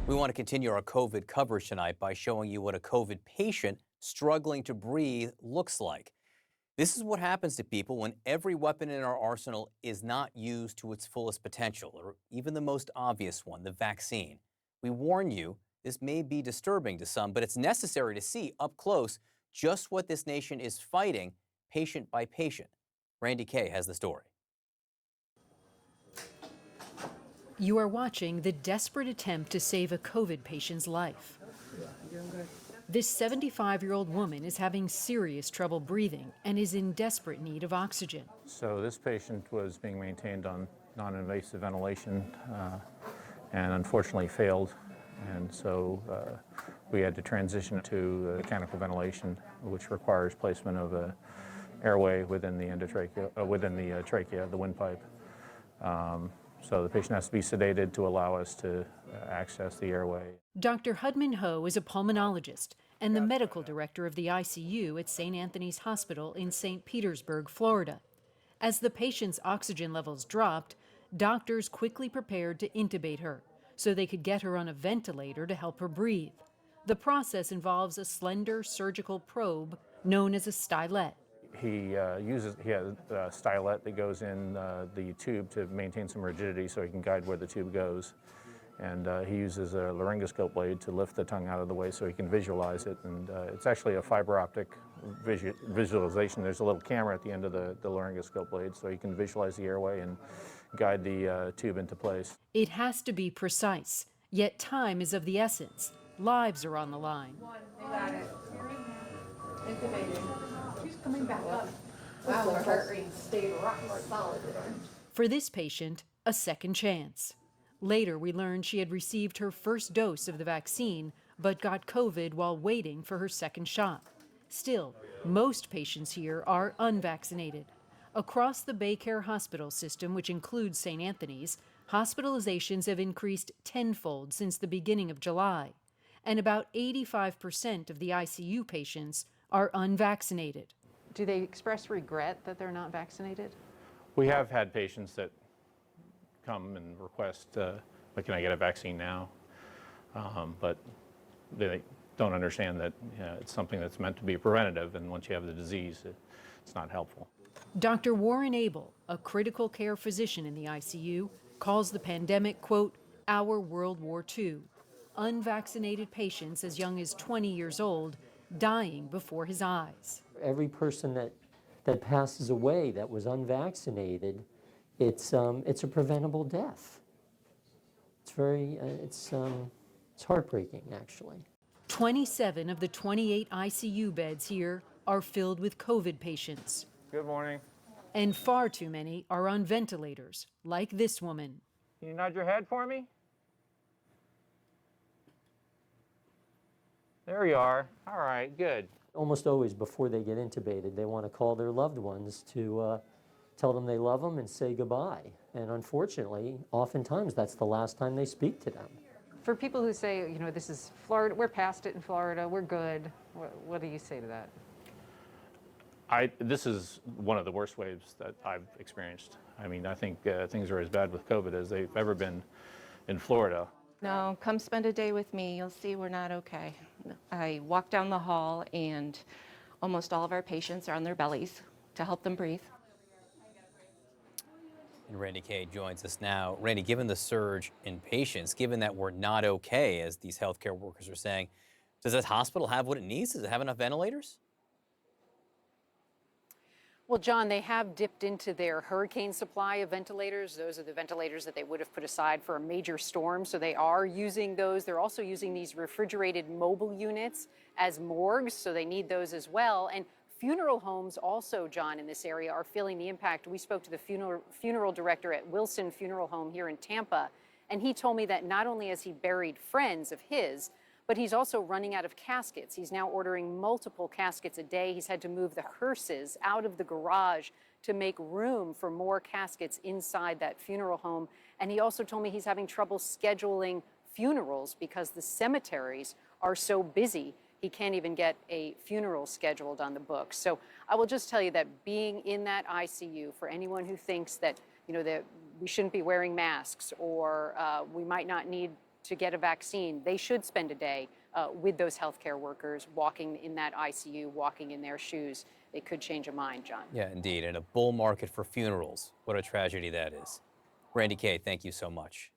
We want to continue our COVID coverage tonight by showing you what a COVID patient struggling to breathe looks like. This is what happens to people when every weapon in our arsenal is not used to its fullest potential, or even the most obvious one, the vaccine. We warn you, this may be disturbing to some, but it's necessary to see up close just what this nation is fighting patient by patient. Randy Kay has the story. You are watching the desperate attempt to save a COVID patient's life. This 75-year-old woman is having serious trouble breathing and is in desperate need of oxygen. So this patient was being maintained on non-invasive ventilation and unfortunately failed. And so we had to transition to mechanical ventilation, which requires placement of an airway within the endotrachea, within the trachea, the windpipe. So the patient has to be sedated to allow us to access the airway. Dr. Hudman Ho is a pulmonologist and the medical director of the ICU at St. Anthony's Hospital in St. Petersburg, Florida. As the patient's oxygen levels dropped, doctors quickly prepared to intubate her so they could get her on a ventilator to help her breathe. The process involves a slender surgical probe known as a stylet. He has a stylet that goes in the tube to maintain some rigidity so he can guide where the tube goes. And he uses a laryngoscope blade to lift the tongue out of the way so he can visualize it. And it's actually a fiber optic visualization. There's a little camera at the end of the laryngoscope blade so he can visualize the airway and guide the tube into place. It has to be precise, yet time is of the essence. Lives are on the line. Got it. Intubated. She's coming back up. Wow, her heart rate stayed rock solid there. For this patient, a second chance. Later, we learned she had received her first dose of the vaccine, but got COVID while waiting for her second shot. Still, most patients here are unvaccinated. Across the Baycare hospital system, which includes St. Anthony's, hospitalizations have increased tenfold since the beginning of July, and about 85% of the ICU patients are unvaccinated. Do they express regret that they're not vaccinated? We have had patients that come and request, can I get a vaccine now? But they don't understand that it's something that's meant to be preventative, and once you have the disease, it's not helpful. Dr. Warren Abel, a critical care physician in the ICU, calls the pandemic, quote, our World War II. Unvaccinated patients as young as 20 years old dying before his eyes. Every person that passes away that was unvaccinated, it's a preventable death. It's heartbreaking, actually. 27 of the 28 ICU beds here are filled with COVID patients. Good morning. And far too many are on ventilators, like this woman. Can you nod your head for me? There you are. All right, good. Almost always before they get intubated, they want to call their loved ones to tell them they love them and say goodbye. And unfortunately, oftentimes that's the last time they speak to them. For people who say, this is Florida, we're past it in Florida, we're good, what do you say to that? This is one of the worst waves that I've experienced. I mean, I think things are as bad with COVID as they've ever been in Florida. No, come spend a day with me. You'll see we're not okay. I walk down the hall and almost all of our patients are on their bellies to help them breathe. And Randy Kay joins us now. Randy, given the surge in patients, given that we're not okay, as these healthcare workers are saying, does this hospital have what it needs? Does it have enough ventilators? Well, John, they have dipped into their hurricane supply of ventilators. Those are the ventilators that they would have put aside for a major storm. So they are using those. They're also using these refrigerated mobile units as morgues. So they need those as well. And funeral homes also, John, in this area are feeling the impact. We spoke to the funeral director at Wilson Funeral Home here in Tampa. And he told me that not only has he buried friends of his, but he's also running out of caskets. He's now ordering multiple caskets a day. He's had to move the hearses out of the garage to make room for more caskets inside that funeral home. And he also told me he's having trouble scheduling funerals because the cemeteries are so busy. He can't even get a funeral scheduled on the books. So I will just tell you that being in that ICU, for anyone who thinks that, that we shouldn't be wearing masks or we might not need to get a vaccine, they should spend a day with those healthcare workers, walking in that ICU, walking in their shoes. It could change a mind, John. Yeah, indeed. And a bull market for funerals. What a tragedy that is. Randy Kay, thank you so much.